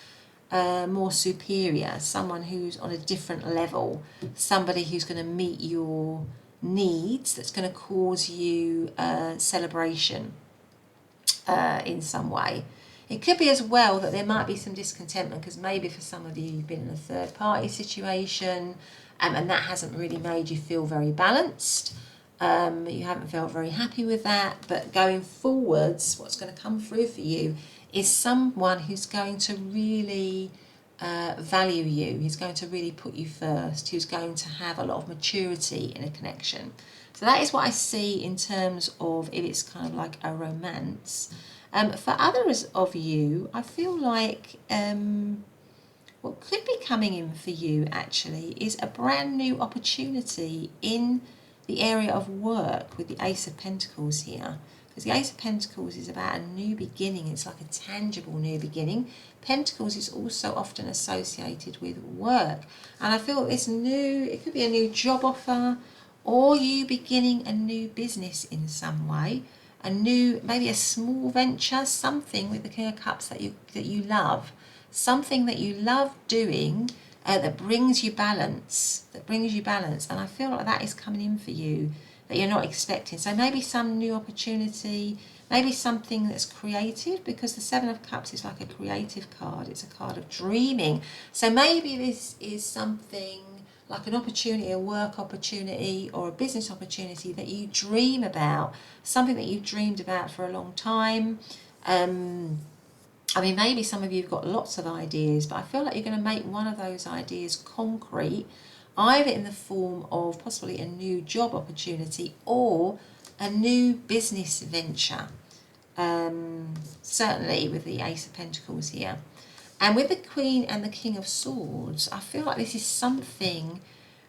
more superior, someone who's on a different level, somebody who's going to meet your needs, that's going to cause you celebration in some way. It could be as well that there might be some discontentment, because maybe for some of you, you've been in a third party situation, and that hasn't really made you feel very balanced. You haven't felt very happy with that. But going forwards, what's going to come through for you is someone who's going to really value you, who's going to really put you first, who's going to have a lot of maturity in a connection. So that is what I see in terms of if it's kind of like a romance. For others of you, I feel like what could be coming in for you actually is a brand new opportunity in the area of work with the Ace of Pentacles here. Because the Ace of Pentacles is about a new beginning. It's like a tangible new beginning. Pentacles is also often associated with work. And I feel this it could be a new job offer, or you beginning a new business in some way. Maybe a small venture, something with the King of Cups that you love. Something that you love doing that brings you balance. And I feel like that is coming in for you, that you're not expecting. So maybe some new opportunity, maybe something that's creative, because the Seven of Cups is like a creative card. It's a card of dreaming. So maybe this is something like an opportunity, a work opportunity or a business opportunity that you dream about, something that you've dreamed about for a long time. I mean, maybe some of you have got lots of ideas, but I feel like you're going to make one of those ideas concrete, either in the form of possibly a new job opportunity or a new business venture. Certainly with the Ace of Pentacles here. And with the Queen and the King of Swords, I feel like this is something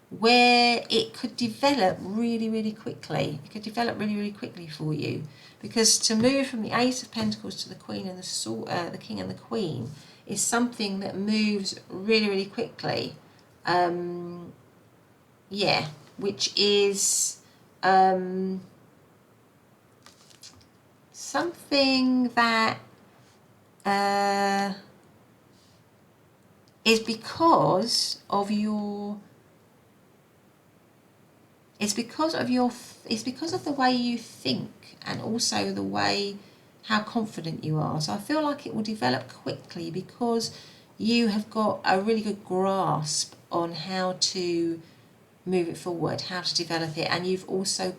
where it could develop really, really quickly. It could develop really, really quickly for you. Because to move from the Ace of Pentacles to the Queen and the King and the Queen is something that moves really, really quickly. Which is something that is because of your It's because of it's because of the way you think, and also the way how confident you are. So I feel like it will develop quickly because you have got a really good grasp on how to move it forward, how to develop it, and are you also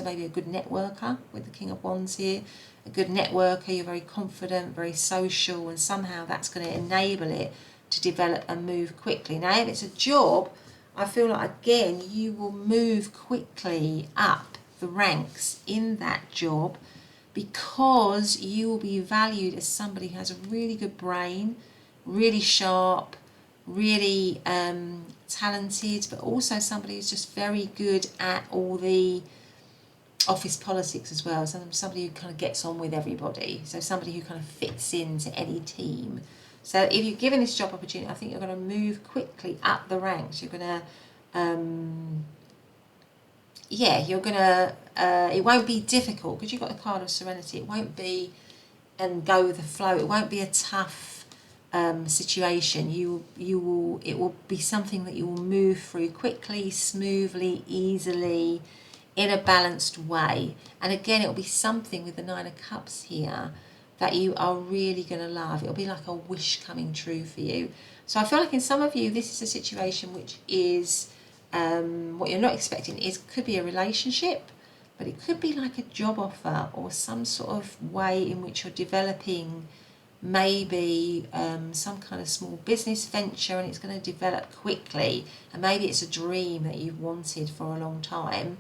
maybe a good networker with the King of Wands here? A good networker, you're very confident, very social, and somehow that's going to enable it to develop and move quickly. Now, if it's a job, I feel like again you will move quickly up the ranks in that job because you will be valued as somebody who has a really good brain, really sharp, really talented, but also somebody who's just very good at all the office politics as well. So somebody who kind of gets on with everybody. So somebody who kind of fits into any team. So if you're given this job opportunity, I think you're going to move quickly up the ranks. You're going to, it won't be difficult because you've got the card of Serenity. It won't be and go with the flow. It won't be a tough situation. It will be something that you will move through quickly, smoothly, easily, in a balanced way. And again, it will be something with the Nine of Cups here that you are really going to love. It'll be like a wish coming true for you. So I feel like in some of you, this is a situation which is what you're not expecting. Could be a relationship, but it could be like a job offer or some sort of way in which you're developing maybe some kind of small business venture, and it's going to develop quickly, and maybe it's a dream that you've wanted for a long time.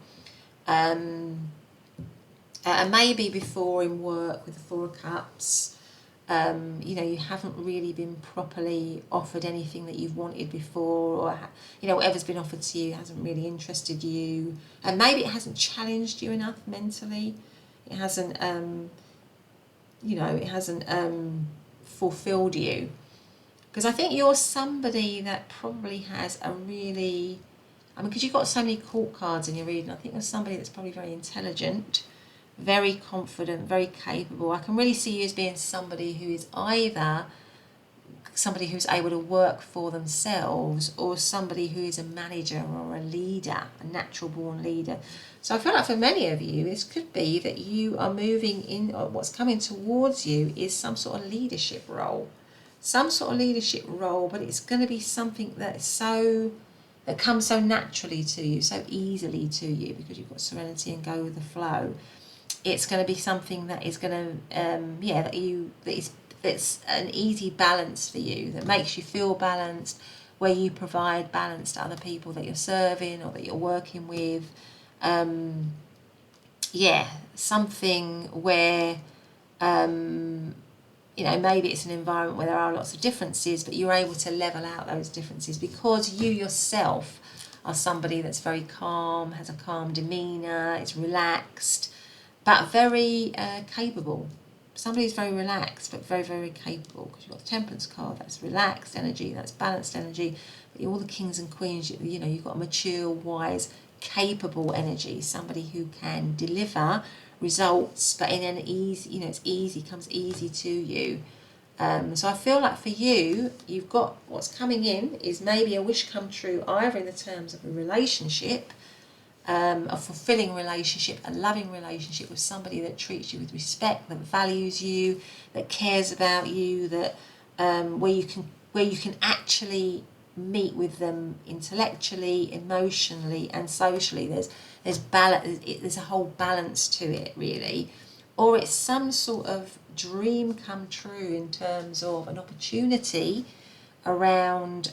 And maybe before in work with the Four of Cups, you haven't really been properly offered anything that you've wanted before, or whatever's been offered to you hasn't really interested you, and maybe it hasn't challenged you enough mentally. It hasn't fulfilled you, because I think you're somebody that probably has a really, because you've got so many court cards in your reading, I think you're somebody that's probably very intelligent, very confident, very capable. I can really see you as being somebody who is either somebody who's able to work for themselves, or somebody who is a manager or a leader, a natural born leader. So I feel like for many of you, this could be that you are moving in, or what's coming towards you is some sort of leadership role. But it's going to be something that comes so naturally to you, so easily to you, because you've got Serenity and go with the flow. It's going to be something that is going to, that's an easy balance for you, that makes you feel balanced, where you provide balance to other people that you're serving or that you're working with. Something where, maybe it's an environment where there are lots of differences, but you're able to level out those differences because you yourself are somebody that's very calm, has a calm demeanour, is relaxed, but very capable. Somebody who's very relaxed, but very, very capable, because you've got the Temperance card, that's relaxed energy, that's balanced energy. But all the kings and queens, you've got a mature, wise, capable energy, somebody who can deliver results, but in an easy, comes easy to you. So I feel like for you, you've got what's coming in is maybe a wish come true, either in the terms of a relationship, a fulfilling relationship, a loving relationship with somebody that treats you with respect, that values you, that cares about you, that where you can actually meet with them intellectually, emotionally, and socially. There's balance. There's a whole balance to it, really. Or it's some sort of dream come true in terms of an opportunity around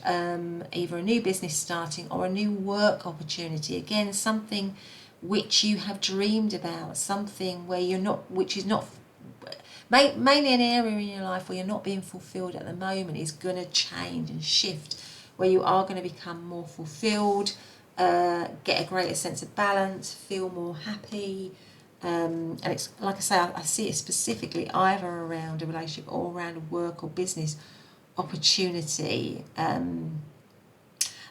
either a new business starting or a new work opportunity. Again, something which you have dreamed about, something where which is not, mainly an area in your life where you're not being fulfilled at the moment, is going to change and shift, where you are going to become more fulfilled, get a greater sense of balance, feel more happy. And it's like I say, I see it specifically either around a relationship or around work or business opportunity. And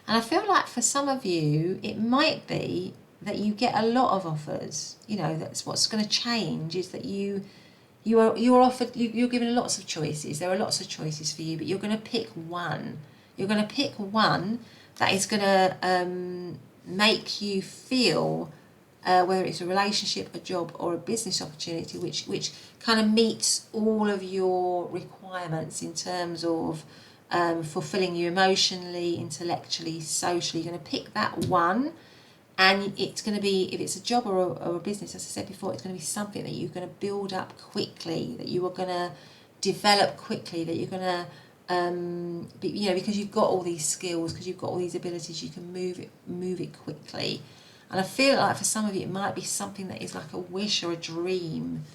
I feel like for some of you, it might be that you get a lot of offers. That's what's going to change, is that you're offered, you're given lots of choices. There are lots of choices for you, but you're going to pick one. You're going to pick one that is going to make you feel, whether it's a relationship, a job, or a business opportunity, which kind of meets all of your requirements in terms of fulfilling you emotionally, intellectually, socially. You're going to pick that one, and it's going to be, if it's a job or a business, as I said before, it's going to be something that you're going to build up quickly, that you are going to develop quickly, that you're going to because you've got all these skills, because you've got all these abilities, you can move it quickly. And I feel like for some of you it might be something that is like a wish or a dream,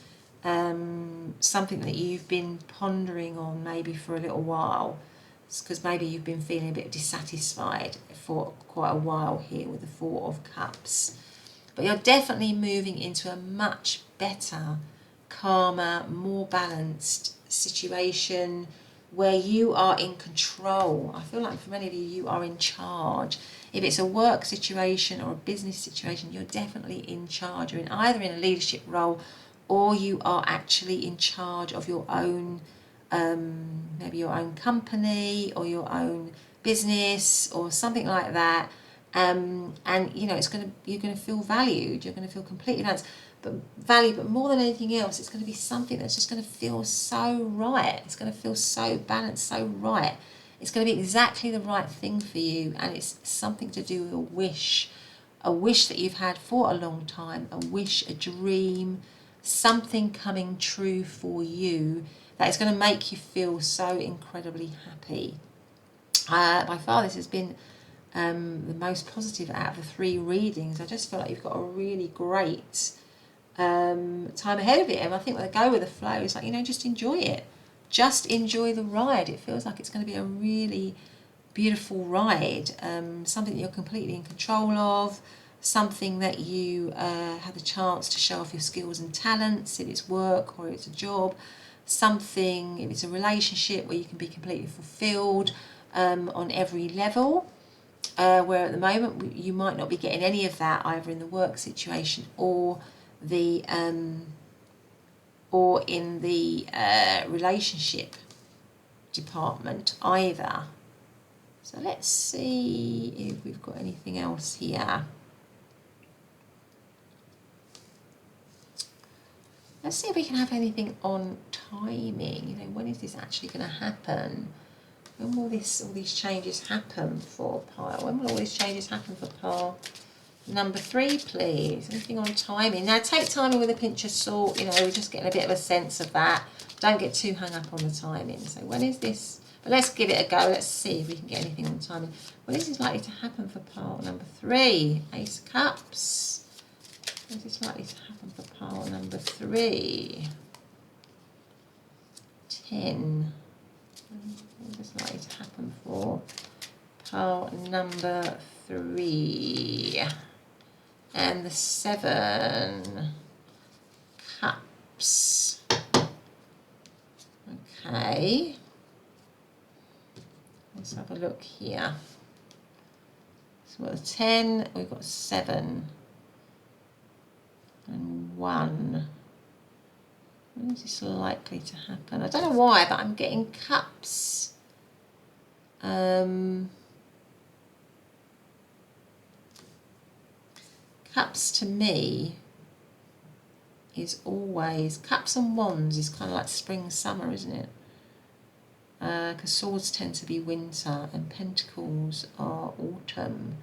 something that you've been pondering on maybe for a little while, because maybe you've been feeling a bit dissatisfied for quite a while here with the Four of Cups. But you're definitely moving into a much better, calmer, more balanced situation where you are in control. I feel like for many of you, you are in charge. If it's a work situation or a business situation, you're definitely in charge. You're either in a leadership role, or you are actually in charge of your own, maybe your own company or your own business or something like that. And you're going to feel valued. You're going to feel completely balanced. But more than anything else, it's going to be something that's just going to feel so right. It's going to feel so balanced, so right. It's going to be exactly the right thing for you, and it's something to do with a wish that you've had for a long time, a wish, a dream, something coming true for you that is going to make you feel so incredibly happy. By far, this has been the most positive out of the 3 readings. I just feel like you've got a really great time ahead of it, and I think when I go with the flow, it's like, just enjoy it. Just enjoy the ride. It feels like it's going to be a really beautiful ride, something that you're completely in control of, something that you have the chance to show off your skills and talents, if it's work or it's a job, something, if it's a relationship, where you can be completely fulfilled on every level, where at the moment you might not be getting any of that, either in the work situation or in the relationship department either. So let's see if we've got anything else here. Let's see if we can have anything on timing. When is this actually going to happen? When will all these changes happen for pile? When will all these changes happen for pile number 3, please? Anything on timing? Now, take timing with a pinch of salt. We're just getting a bit of a sense of that. Don't get too hung up on the timing. So when is this? But let's give it a go. Let's see if we can get anything on timing. Well, this is likely to happen for pile number 3. Ace of Cups. When is this likely to happen for pile number 3? 10. What is likely to happen for pile number 3? And the 7 Cups. Okay. Let's have a look here. So we've got 10, we've got 7 and 1. When is this likely to happen? I don't know why, but I'm getting cups. Cups to me is always, cups and wands is kind of like spring, summer, isn't it? Because swords tend to be winter and pentacles are autumn.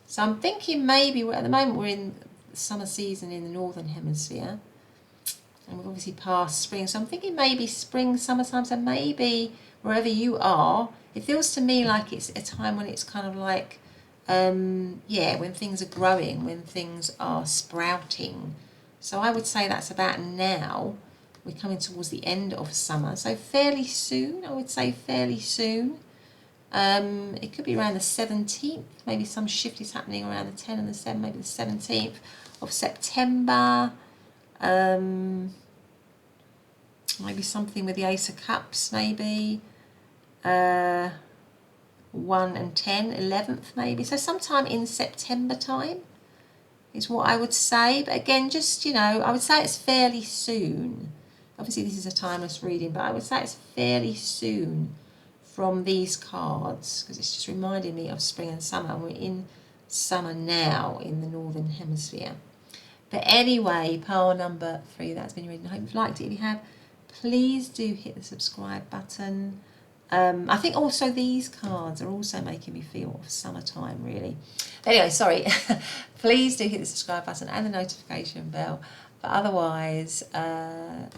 So I'm thinking maybe, at the moment we're in summer season in the northern hemisphere, and we've obviously passed spring, so I'm thinking maybe spring, summertime. So maybe wherever you are, it feels to me like it's a time when it's kind of like, when things are growing, when things are sprouting. So I would say that's about now. We're coming towards the end of summer, so fairly soon. I would say fairly soon. It could be around the 17th. Maybe some shift is happening around the 10 and the 7, maybe the 17th of September. Maybe something with the Ace of Cups, maybe 1 and 10, 11th maybe. So sometime in September time is what I would say. But again, just, I would say it's fairly soon. Obviously this is a timeless reading, but I would say it's fairly soon from these cards, because it's just reminding me of spring and summer. We're in summer now in the Northern Hemisphere. But anyway, pile number 3, that's been your reading. I hope you've liked it. If you have, please do hit the subscribe button. I think also these cards are also making me feel of summertime, really. Anyway, sorry. Please do hit the subscribe button and the notification bell. But otherwise, have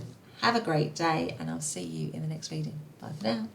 a great day, and I'll see you in the next reading. Bye for now.